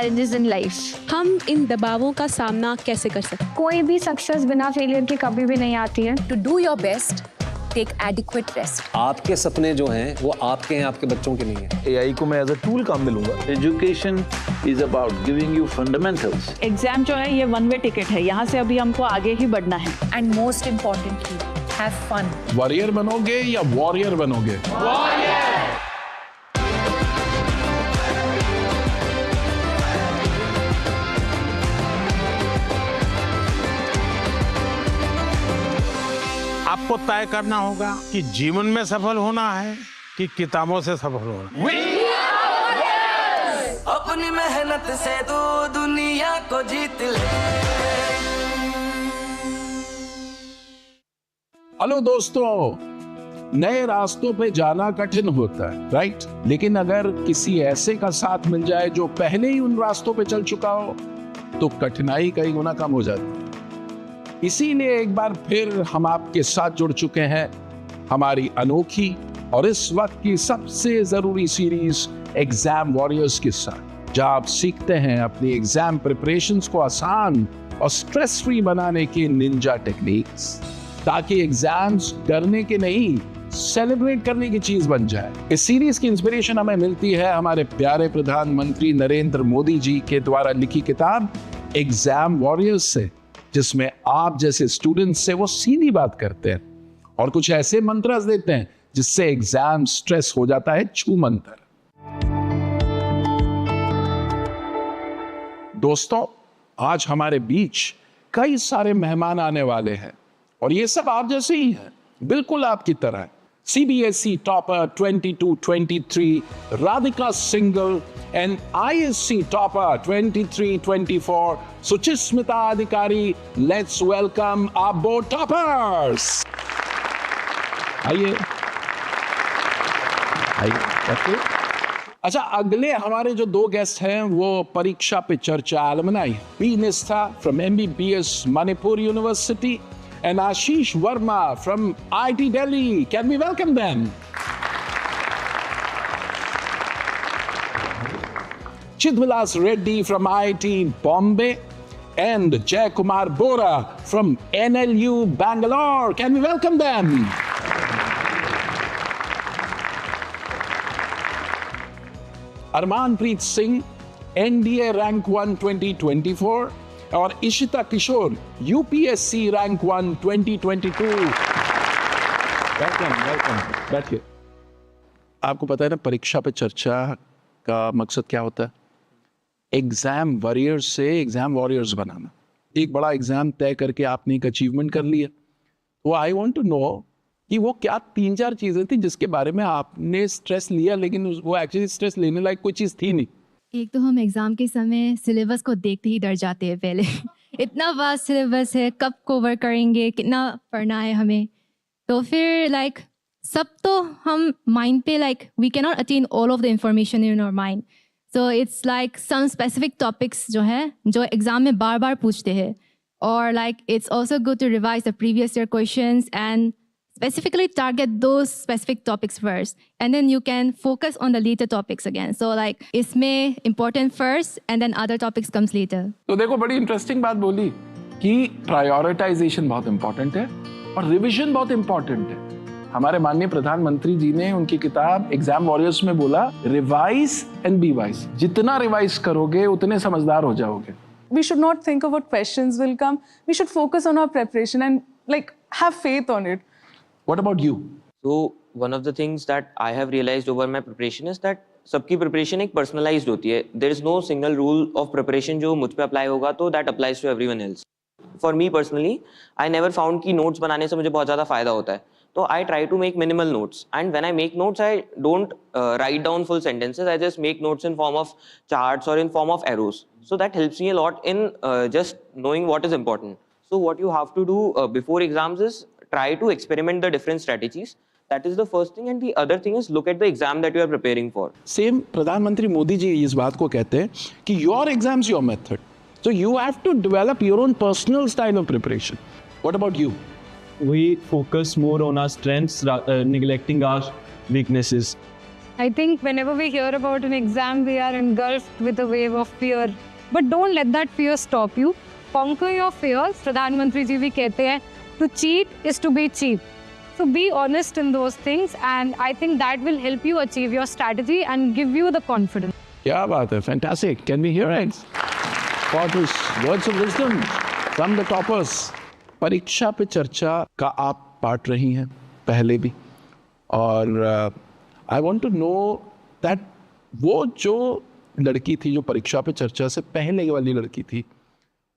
challenges in life. हम इन दबावों का सामना कैसे कर सकते हैं? कोई भी सक्सेस बिना फेलियर के कभी भी नहीं आती है. To do your best, take adequate rest. आपके सपने जो हैं वो आपके हैं, आपके बच्चों के नहीं हैं. AI को मैं एज अ टूल काम में लूंगा. Education is about giving you fundamentals. Exam जो है ये वन वे टिकट है, यहाँ से अभी हमको आगे ही बढ़ना है. And most importantly, have fun. Warrior बनोगे या वॉरियर बनोगे? आपको तय करना होगा कि जीवन में सफल होना है कि किताबों से सफल होना है. अपनी मेहनत से तू दुनिया को जीत ले. हेलो दोस्तों, नए रास्तों पे जाना कठिन होता है, राइट? लेकिन अगर किसी ऐसे का साथ मिल जाए जो पहले ही उन रास्तों पे चल चुका हो तो कठिनाई कई गुना कम हो जाती है. इसीलिए एक बार फिर हम आपके साथ जुड़ चुके हैं हमारी अनोखी और इस वक्त की सबसे जरूरी सीरीज एग्जाम वॉरियर्स के साथ, जहां आप सीखते हैं अपनी एग्जाम प्रिपरेशंस को आसान और स्ट्रेस फ्री बनाने के निंजा टेक्निक्स, ताकि एग्जाम्स डरने के नहीं सेलिब्रेट करने की चीज बन जाए. इस सीरीज की इंस्पिरेशन हमें मिलती है हमारे प्यारे प्रधानमंत्री नरेंद्र मोदी जी के द्वारा लिखी किताब एग्जाम वॉरियर्स से, जिसमें आप जैसे स्टूडेंट्स से वो सीधी बात करते हैं और कुछ ऐसे मंत्र देते हैं जिससे एग्जाम स्ट्रेस हो जाता है छू मंत्र. दोस्तों, आज हमारे बीच कई सारे मेहमान आने वाले हैं और ये सब आप जैसे ही हैं, बिल्कुल आपकी तरह. CBSE topper 22-23 Radhika Singhal and ISC topper 23-24 Suchismita Adhikari. Let's welcome our board toppers. आइए. अच्छा, अगले हमारे जो दो गेस्ट हैं वो परीक्षा पे चर्चा alumni P Nistha from MBBS Manipur university and Ashish Verma from IIT Delhi. Can we welcome them? Chidvilas Reddy from IIT Bombay and Jay Kumar Bora from NLU Bangalore. Can we welcome them? Armanpreet Singh, NDA Rank 1 2024. और इशिता किशोर UPSC rank 1 2022. Welcome. बैठिए. आपको पता है ना परीक्षा पे चर्चा का मकसद क्या होता है? एग्जाम वॉरियर्स से एग्जाम वॉरियर्स बनाना. एक बड़ा एग्जाम तय करके आपने एक अचीवमेंट कर लिया, तो आई वांट टू नो कि वो क्या 3-4 चीजें थी जिसके बारे में आपने स्ट्रेस लिया लेकिन वो एक्चुअली स्ट्रेस लेने लायक कोई चीज थी नहीं. एक तो हम एग्ज़ाम के समय सिलेबस को देखते ही डर जाते हैं पहले. इतना वास्ट सिलेबस है, कब कवर करेंगे, कितना पढ़ना है हमें. तो फिर सब तो हम माइंड पे we can not attend all of the information in our mind. So it's some specific topics जो है जो एग्ज़ाम में बार बार पूछते हैं. और it's also good to revise the previous year questions and specifically target those specific topics first, and then you can focus on the later topics again. So इसमें important first and then other topics comes later. तो देखो, बड़ी interesting बात बोली कि prioritisation बहुत important है और रिवीजन बहुत इंपॉर्टेंट है. हमारे माननीय प्रधानमंत्री जी ने उनकी किताब एग्जाम वॉरियर्स में बोला, रिवाइज एंड बी वाइज. जितना रिवाइज करोगे उतने समझदार हो जाओगे. We should not think of what questions will come. We should focus on our preparation and have faith on it. What about you? So one of the things that I have realized over my preparation is that सबकी preparation एक personalized होती है. There is no single rule of preparation जो मुझ पे apply होगा तो that applies to everyone else. For me personally, I never found कि notes बनाने से मुझे बहुत ज़्यादा फायदा होता है. तो I try to make minimal notes, and when I make notes, I don't write down full sentences. I just make notes in form of charts or in form of arrows. So that helps me a lot in just knowing what is important. So what you have to do before exams is try to experiment the different strategies. That is the first thing, and the other thing is look at the exam that you are preparing for. Same प्रधानमंत्री मोदी जी इस बात को कहते हैं कि your exams your method. So you have to develop your own personal style of preparation. What about you? We focus more on our strengths, neglecting our weaknesses. I think whenever we hear about an exam, we are engulfed with a wave of fear. But don't let that fear stop you. Conquer your fears. Pradhan Mantri ji bhi kehte hain, to cheat is to be cheap. So be honest in those things, and I think that will help you achieve your strategy and give you the confidence. क्या बात है, fantastic. Can we hear it? For this words of wisdom from the toppers. परीक्षा पे चर्चा का आप part रही हैं पहले भी, और I want to know that वो जो लड़की थी जो परीक्षा पे चर्चा से पहले वाली लड़की थी,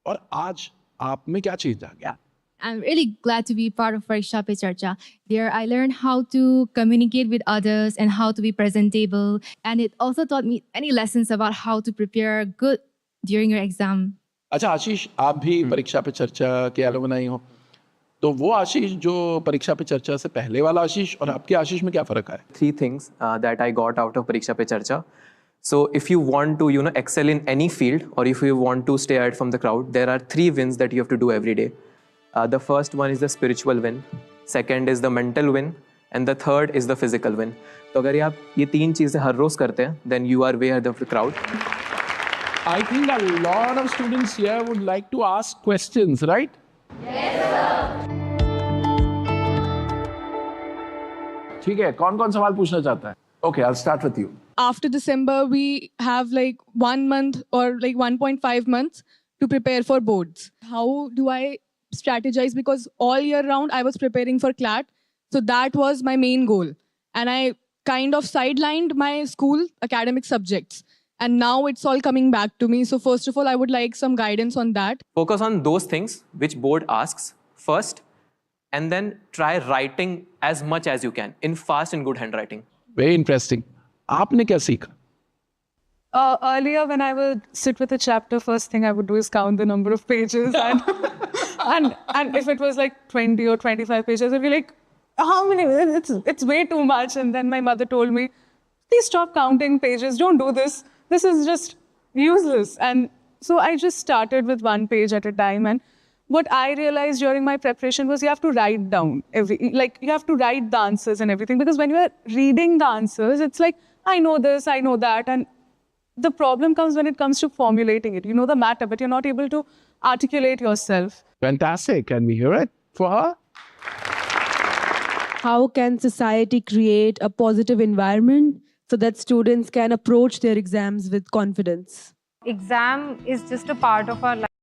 और आज आप में क्या चीज आ गया? I'm really glad to be part of Pariksha Pe Charcha. There I learned how to communicate with others and how to be presentable. And it also taught me many lessons about how to prepare good during your exam. अच्छा आशीष, आप भी परीक्षा पे चर्चा के alumni हो, तो वो आशीष जो परीक्षा पे चर्चा से पहले वाला आशीष और आपके आशीष में क्या फर्क है? 3 things that I got out of Pariksha Pe Charcha. So if you want to, excel in any field, or if you want to stay out from the crowd, there are 3 wins that you have to do every day. The first one is the spiritual win, second is the mental win, and the third is the physical win. तो अगर आप ये 3 चीजें हर रोज करते हैं, then you are way ahead of the crowd. I think a lot of students here would like to ask questions, right? Yes, sir. ठीक है, कौन-कौन सवाल पूछना चाहता है? Okay, I'll start with you. After December, we have like 1 month or like 1.5 months to prepare for boards. How do I strategize? Because all year round I was preparing for CLAT. So that was my main goal. And I kind of sidelined my school academic subjects. And now it's all coming back to me. So first of all, I would like some guidance on that. Focus on those things which board asks first, and then try writing as much as you can in fast and good handwriting. Very interesting. आपने क्या सीखा? Earlier, when I would sit with a chapter, first thing I would do is count the number of pages, and if it was like 20 or 25 pages, I'd be like, how many? It's way too much. And then my mother told me, please stop counting pages. Don't do this. This is just useless. And so I just started with 1 page at a time. And what I realized during my preparation was you have to write down you have to write the answers and everything, because when you are reading the answers, it's like, I know this, I know that. And the problem comes when it comes to formulating it. You know the matter, but you're not able to articulate yourself. Fantastic. Can we hear it for her? How can society create a positive environment so that students can approach their exams with confidence? Exam is just a part of our life.